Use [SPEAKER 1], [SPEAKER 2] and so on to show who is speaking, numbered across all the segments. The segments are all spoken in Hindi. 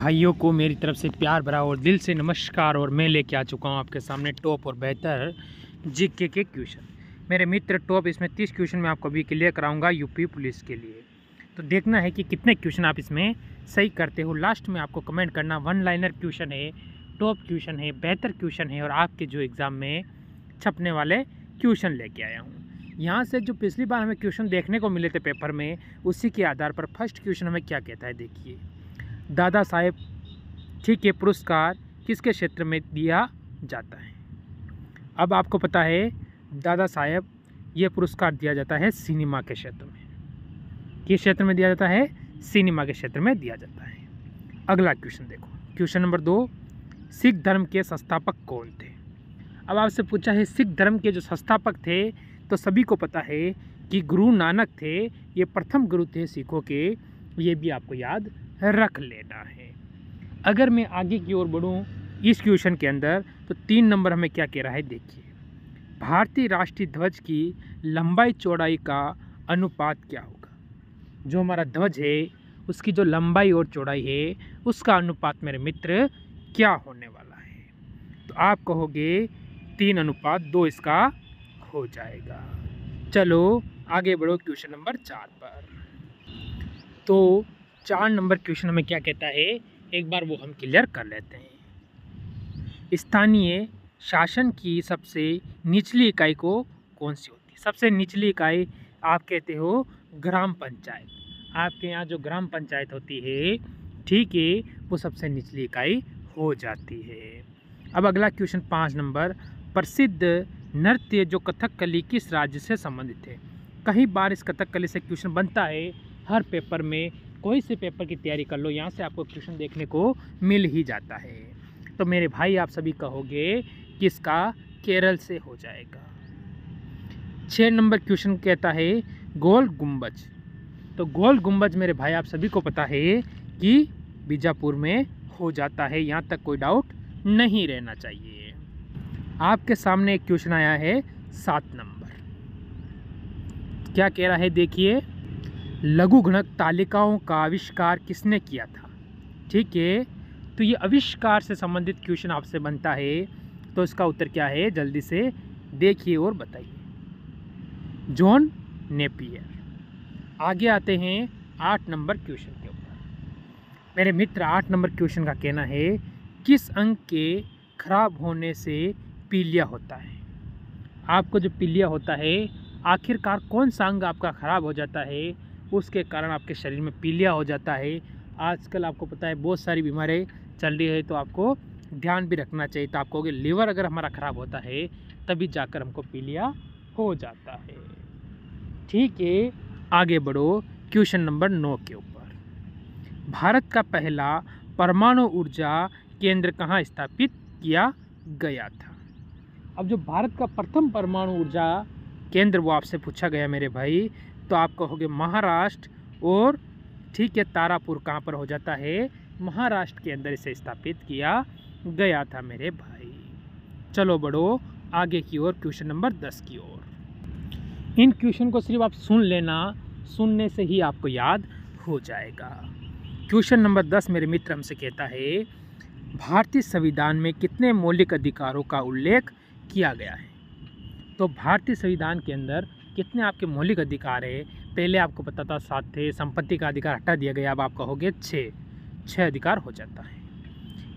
[SPEAKER 1] भाइयों को मेरी तरफ से प्यार भरा और दिल से नमस्कार। और मैं लेके आ चुका हूँ आपके सामने टॉप और बेहतर जीके के क्वेश्चन। मेरे मित्र टॉप इसमें 30 क्वेश्चन मैं आपको अभी क्लियर कराऊंगा यूपी पुलिस के लिए। तो देखना है कि कितने क्वेश्चन आप इसमें सही करते हो। लास्ट में आपको कमेंट करना वन लाइनर क्वेश्चन है, टॉप क्वेश्चन है, बेहतर क्वेश्चन है और आपके जो एग्ज़ाम में छपने वाले क्वेश्चन लेके आया हूँ। यहाँ से जो पिछली बार हमें क्वेश्चन देखने को मिले थे पेपर में, उसी के आधार पर फर्स्ट क्वेश्चन हमें क्या कहता है। देखिए, दादा साहेब ठीक है पुरस्कार किसके क्षेत्र में दिया जाता है। अब आपको पता है दादा साहेब ये पुरस्कार दिया जाता है सिनेमा के क्षेत्र में। किस क्षेत्र में दिया जाता है? सिनेमा के क्षेत्र में दिया जाता है। अगला क्वेश्चन देखो, क्वेश्चन नंबर 2, सिख धर्म के संस्थापक कौन थे। अब आपसे पूछा है सिख धर्म के जो संस्थापक थे, तो सभी को पता है कि गुरु नानक थे। ये प्रथम गुरु थे सिखों के, ये भी आपको याद रख लेना है। अगर मैं आगे की ओर बढ़ूं इस क्वेश्चन के अंदर, तो 3 नंबर हमें क्या कह रहा है। देखिए, भारतीय राष्ट्रीय ध्वज की लंबाई चौड़ाई का अनुपात क्या होगा। जो हमारा ध्वज है उसकी जो लंबाई और चौड़ाई है उसका अनुपात मेरे मित्र क्या होने वाला है। तो आप कहोगे 3:2 इसका हो जाएगा। चलो आगे बढ़ो क्वेश्चन नंबर 4 पर। तो 4 नंबर क्वेश्चन हमें क्या कहता है, एक बार वो हम क्लियर कर लेते हैं। स्थानीय शासन की सबसे निचली इकाई को कौन सी होती है। सबसे निचली इकाई आप कहते हो ग्राम पंचायत। आपके यहाँ जो ग्राम पंचायत होती है, ठीक है, वो सबसे निचली इकाई हो जाती है। अब अगला क्वेश्चन 5 नंबर, प्रसिद्ध नृत्य जो कथकली किस राज्य से संबंधित है। कई बार इस कथकली से क्वेश्चन बनता है हर पेपर में। कोई से पेपर की तैयारी कर लो, यहाँ से आपको क्वेश्चन देखने को मिल ही जाता है। तो मेरे भाई आप सभी कहोगे कि इसका केरल से हो जाएगा। 6 नंबर क्वेश्चन कहता है गोल गुंबज। तो गोल गुंबज मेरे भाई आप सभी को पता है कि बीजापुर में हो जाता है, यहाँ तक कोई डाउट नहीं रहना चाहिए। आपके सामने एक क्वेश्चन आया है 7 नंबर। क्या कह रहा है, देखिए, लघुगणक तालिकाओं का आविष्कार किसने किया था। ठीक है, तो ये आविष्कार से संबंधित क्वेश्चन आपसे बनता है, तो इसका उत्तर क्या है जल्दी से देखिए और बताइए। John Napier. आगे आते हैं 8 नंबर क्वेश्चन के ऊपर। मेरे मित्र 8 नंबर क्वेश्चन का कहना है किस अंग के खराब होने से पीलिया होता है। आपको जो पीलिया होता है, आखिरकार कौन सा अंग आपका खराब हो जाता है, उसके कारण आपके शरीर में पीलिया हो जाता है। आजकल आपको पता है बहुत सारी बीमारी चल रही है, तो आपको ध्यान भी रखना चाहिए। तो आपको लीवर अगर हमारा ख़राब होता है तभी जाकर हमको पीलिया हो जाता है। ठीक है, आगे बढ़ो क्वेश्चन नंबर 9 के ऊपर। भारत का पहला परमाणु ऊर्जा केंद्र कहाँ स्थापित किया गया था। अब जो भारत का प्रथम परमाणु ऊर्जा केंद्र वो आपसे पूछा गया मेरे भाई, तो आप कहोगे महाराष्ट्र। और ठीक है, तारापुर कहाँ पर हो जाता है, महाराष्ट्र के अंदर इसे स्थापित किया गया था मेरे भाई। चलो बढ़ो आगे की ओर, क्वेश्चन नंबर 10 की ओर। इन क्वेश्चन को सिर्फ आप सुन लेना, सुनने से ही आपको याद हो जाएगा। क्वेश्चन नंबर 10 मेरे मित्र हमसे कहता है भारतीय संविधान में कितने मौलिक अधिकारों का उल्लेख किया गया है। तो भारतीय संविधान के अंदर कितने आपके मौलिक अधिकार है। पहले आपको पता था 7 थे, संपत्ति का अधिकार हटा दिया गया, अब आप कहोगे 6 अधिकार हो जाता है।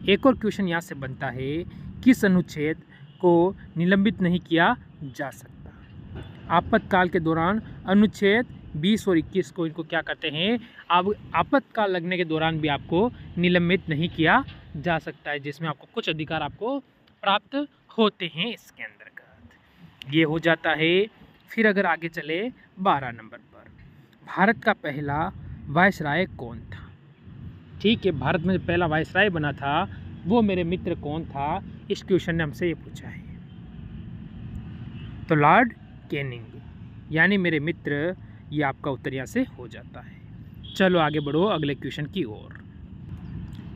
[SPEAKER 1] एक और क्वेश्चन यहाँ से बनता है किस अनुच्छेद को निलंबित नहीं किया जा सकता। आपातकाल के दौरान अनुच्छेद 20 और 21 को इनको क्या करते हैं, अब आपातकाल लगने के दौरान भी आपको निलंबित नहीं किया जा सकता है, जिसमें आपको कुछ अधिकार आपको प्राप्त होते हैं इसके अंतर्गत। ये हो जाता है। फिर अगर आगे चले 12 नंबर पर, भारत का पहला वायसराय कौन था। ठीक है, भारत में पहला वायसराय बना था वो मेरे मित्र कौन था, इस क्वेश्चन ने हमसे ये पूछा है। तो लॉर्ड कैनिंग, यानी मेरे मित्र ये आपका उत्तर यहाँ से हो जाता है। चलो आगे बढ़ो अगले क्वेश्चन की ओर।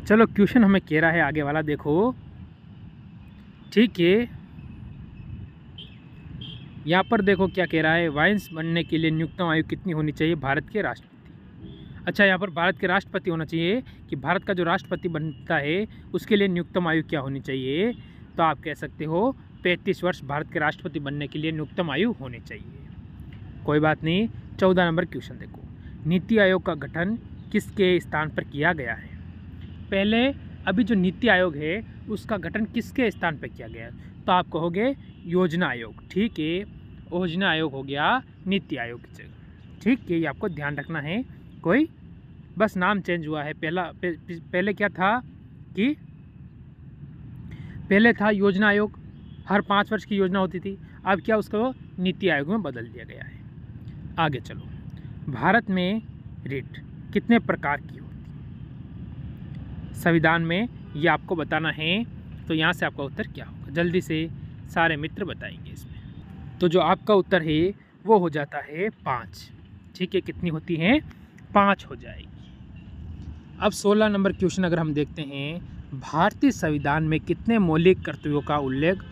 [SPEAKER 1] चलो क्वेश्चन हमें कह रहा है आगे वाला, देखो, ठीक है, यहाँ पर देखो क्या कह रहा है, वाइस बनने के लिए न्यूनतम आयु कितनी होनी चाहिए भारत के राष्ट्रपति। अच्छा, यहाँ पर भारत के राष्ट्रपति होना चाहिए कि भारत का जो राष्ट्रपति बनता है उसके लिए न्यूनतम आयु क्या होनी चाहिए? तो आप कह सकते हो 35 वर्ष भारत के राष्ट्रपति बनने के लिए न्यूनतम आयु होनी चाहिए। कोई बात नहीं। 14 नंबर क्वेश्चन देखो, नीति आयोग का गठन किसके स्थान पर किया गया है? पहले अभी जो नीति आयोग है उसका गठन किसके स्थान पर किया गया है? तो आप कहोगे योजना आयोग। ठीक है, योजना आयोग हो गया नीति आयोग की जगह। ठीक है, ये आपको ध्यान रखना है। कोई बस नाम चेंज हुआ है। पहले क्या था कि पहले था योजना आयोग, हर 5 वर्ष की योजना होती थी। अब क्या उसको नीति आयोग में बदल दिया गया है। आगे चलो, भारत में रीट कितने प्रकार की होती संविधान में, ये आपको बताना है। तो यहाँ से आपका उत्तर क्या होगा? जल्दी से सारे मित्र बताएंगे इसमें। तो जो आपका उत्तर है वो हो जाता है 5। ठीक है, कितनी होती हैं? 5 हो जाएगी। अब 16 नंबर क्वेश्चन अगर हम देखते हैं, भारतीय संविधान में कितने मौलिक कर्तव्यों का उल्लेख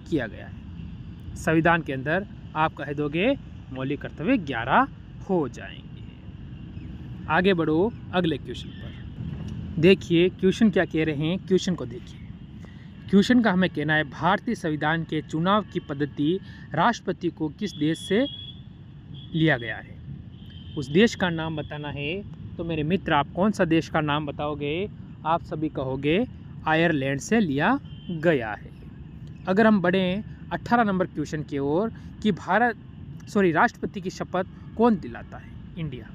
[SPEAKER 1] किया गया है? संविधान के अंदर आप कह दोगे मौलिक कर्तव्य 11 हो जाएंगे। आगे बढ़ो अगले क्वेश्चन पर। देखिए क्वेश्चन क्या कह रहे हैं, क्वेश्चन को देखिए। क्वेश्चन का हमें कहना है, भारतीय संविधान के चुनाव की पद्धति राष्ट्रपति को किस देश से लिया गया है? उस देश का नाम बताना है। तो मेरे मित्र आप कौन सा देश का नाम बताओगे? आप सभी कहोगे आयरलैंड से लिया गया है। अगर हम बढ़ें 18 नंबर क्वेश्चन की ओर कि राष्ट्रपति की शपथ कौन दिलाता है? इंडिया,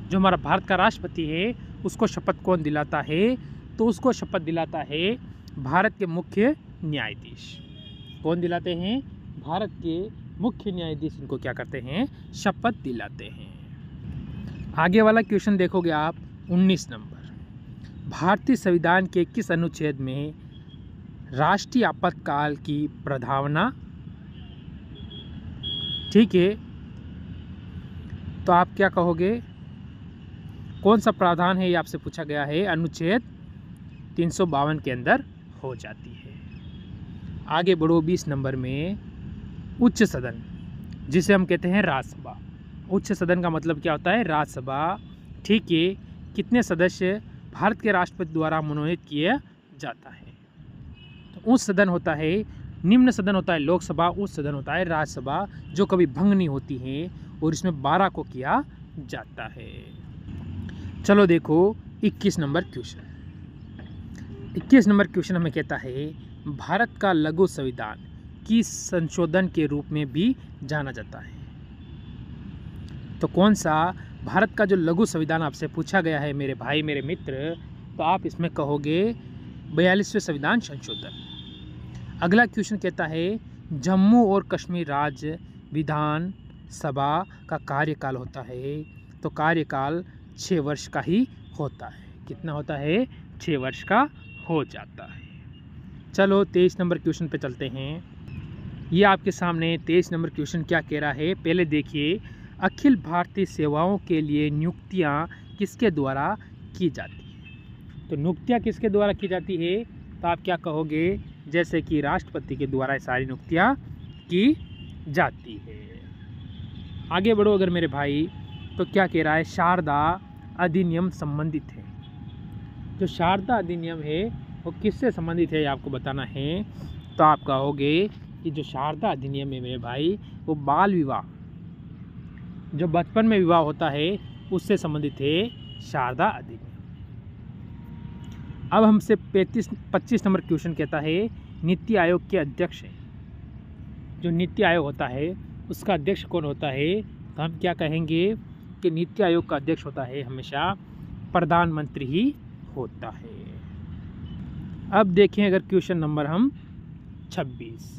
[SPEAKER 1] जो हमारा भारत का राष्ट्रपति है उसको शपथ कौन दिलाता है? तो उसको शपथ दिलाता है भारत के मुख्य न्यायाधीश। कौन दिलाते हैं? भारत के मुख्य न्यायाधीश इनको क्या करते हैं? शपथ दिलाते हैं। आगे वाला क्वेश्चन देखोगे आप 19 नंबर, भारतीय संविधान के किस अनुच्छेद में राष्ट्रीय आपातकाल की प्रस्तावना? ठीक है, तो आप क्या कहोगे? कौन सा प्रावधान है ये आपसे पूछा गया है? अनुच्छेद 352 के अंदर हो जाती है। आगे बढ़ो 20 नंबर में, उच्च सदन जिसे हम कहते हैं राज्यसभा। उच्च सदन का मतलब क्या होता है? राज्यसभा। ठीक है, कितने सदस्य भारत के राष्ट्रपति द्वारा मनोनीत किया जाता है? तो उच्च सदन होता है, निम्न सदन होता है लोकसभा, उच्च सदन होता है राज्यसभा, जो कभी भंग नहीं होती है और इसमें 12 को किया जाता है। चलो देखो 21 नंबर क्वेश्चन। 21 नंबर क्वेश्चन हमें कहता है, भारत का लघु संविधान किस संशोधन के रूप में भी जाना जाता है? तो कौन सा भारत का जो लघु संविधान आपसे पूछा गया है मेरे भाई मेरे मित्र, तो आप इसमें कहोगे 42वें संविधान संशोधन। अगला क्वेश्चन कहता है, जम्मू और कश्मीर राज्य विधान सभा का कार्यकाल होता है? तो कार्यकाल 6 वर्ष का ही होता है। कितना होता है? 6 वर्ष का हो जाता है। चलो 23 नंबर क्वेश्चन पे चलते हैं। ये आपके सामने 23 नंबर क्वेश्चन क्या कह रहा है, पहले देखिए। अखिल भारतीय सेवाओं के लिए नियुक्तियां किसके द्वारा की जाती है? तो नियुक्तियां किसके द्वारा की जाती है? तो आप क्या कहोगे? जैसे कि राष्ट्रपति के द्वारा सारी नियुक्तियां की जाती है। आगे बढ़ो अगर मेरे भाई, तो क्या कह रहा है? शारदा अधिनियम संबंधित है। जो शारदा अधिनियम है वो किससे संबंधित है, आपको बताना है। तो आप कहोगे कि जो शारदा अधिनियम है मेरे भाई, वो बाल विवाह, जो बचपन में विवाह होता है उससे संबंधित है शारदा अधिनियम। अब हमसे 25 नंबर क्वेश्चन कहता है, नीति आयोग के अध्यक्ष हैं। जो नीति आयोग होता है उसका अध्यक्ष कौन होता है? तो हम क्या कहेंगे कि नीति आयोग का अध्यक्ष होता है हमेशा प्रधानमंत्री ही होता है। अब देखें अगर क्वेश्चन नंबर हम 26,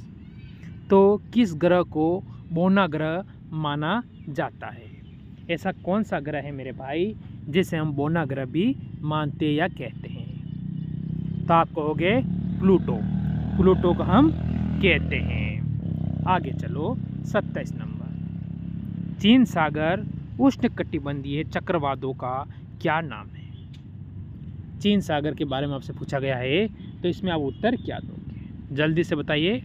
[SPEAKER 1] तो किस ग्रह को बोना ग्रह माना जाता है? ऐसा कौन सा ग्रह है मेरे भाई जिसे हम बोना ग्रह भी मानते या कहते हैं? तो आप कहोगे प्लूटो। प्लूटो को हम कहते हैं। आगे चलो 27 नंबर, चीन सागर उष्णकटिबंधीय चक्रवातों का क्या नाम है? चीन सागर के बारे में आपसे पूछा गया है, तो इसमें आप उत्तर क्या दोगे? जल्दी से बताइए।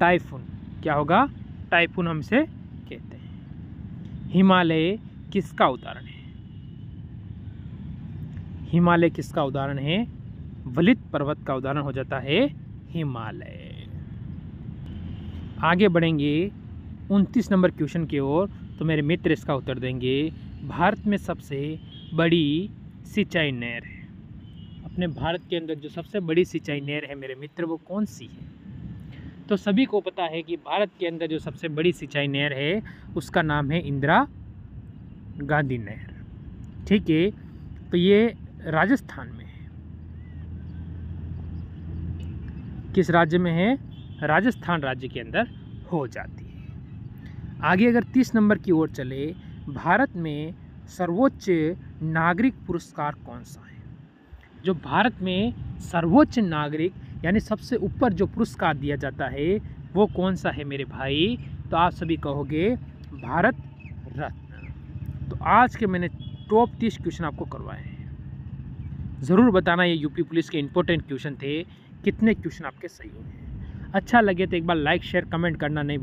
[SPEAKER 1] टाइफून। क्या होगा? टाइफून हमसे कहते हैं। हिमालय किसका उदाहरण है? हिमालय किसका उदाहरण है? वलित पर्वत का उदाहरण हो जाता है हिमालय। आगे बढ़ेंगे 29 नंबर क्वेश्चन की ओर, तो मेरे मित्र इसका उत्तर देंगे भारत में सबसे बड़ी सिंचाई नहर है। अपने भारत के अंदर जो सबसे बड़ी सिंचाई नहर है मेरे मित्र, वो कौन सी है? तो सभी को पता है कि भारत के अंदर जो सबसे बड़ी सिंचाई नहर है उसका नाम है इंदिरा गांधी नहर। ठीक है, तो ये राजस्थान में है। किस राज्य में है? राजस्थान राज्य के अंदर हो जाती है। आगे अगर 30 नंबर की ओर चले, भारत में सर्वोच्च नागरिक पुरस्कार कौन सा है? जो भारत में सर्वोच्च नागरिक यानी सबसे ऊपर जो पुरस्कार दिया जाता है वो कौन सा है मेरे भाई? तो आप सभी कहोगे भारत रत्न। तो आज के मैंने टॉप 30 क्वेश्चन आपको करवाए हैं। ज़रूर बताना, ये यूपी पुलिस के इंपॉर्टेंट क्वेश्चन थे, कितने क्वेश्चन आपके सही हुए हैं। अच्छा लगे तो एक बार लाइक शेयर कमेंट करना नहीं